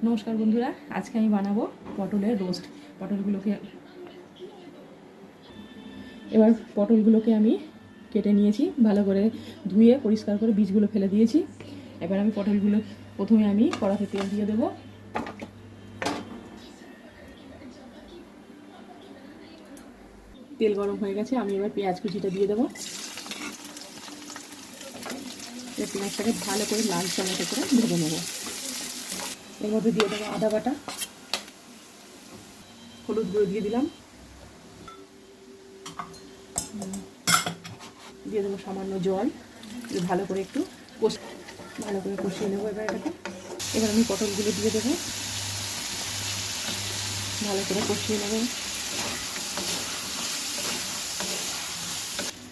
নমস্কার বন্ধুরা, আজকে আমি বানাবো পটলের রোস্ট। পটলগুলোকে আমি কেটে নিয়েছি, ভালো করে ধুয়ে পরিষ্কার করে বীজগুলো ফেলে দিয়েছি। এবার আমি পটলগুলো প্রথমে আমি কড়াতে তেল দিয়ে দেবো। তেল গরম হয়ে গেছে, আমি এবার পেঁয়াজ কুচিটা দিয়ে দেবো। পেঁয়াজটাকে ভালো করে লাল টমেটো করে ভেজে নেবো। এর মধ্যে দিয়ে দেবো আদা বাটা, হলুদ গুঁড়ো দিয়ে দিলাম, দিয়ে দেবো সামান্য জল। ভালো করে কষিয়ে নেবো। এবার আমি পটলগুলো দিয়ে দেবো, ভালো করে কষিয়ে নেবো।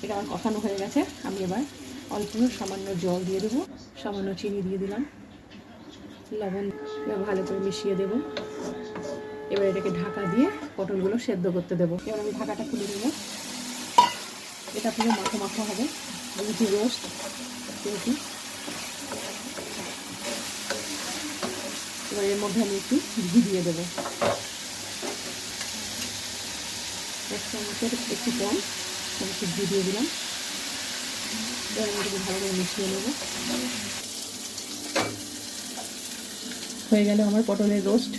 এটা আমার কষানো হয়ে গেছে, আমি এবার অল্প সামান্য জল দিয়ে দেবো, সামান্য চিনি দিয়ে দিলাম, লবণ, এবার ভালো করে মিশিয়ে দেবো। এবার এটাকে ঢাকা দিয়ে পটলগুলো সেদ্ধ করতে দেবো। এবার আমি ঢাকাটা খুলে দেবো। এটা পুরো মাখো মাখো হবে, যেহেতু রোস্ট। এবার এর মধ্যে আমি একটু ঘি দিয়ে দেবো, 1 চামচের একটু কম একটু ঘি দিয়ে দিলাম। এবার আমি এটাকে ভালো করে মিশিয়ে নেব। হয়ে গেল আমার পটলের রোস্ট।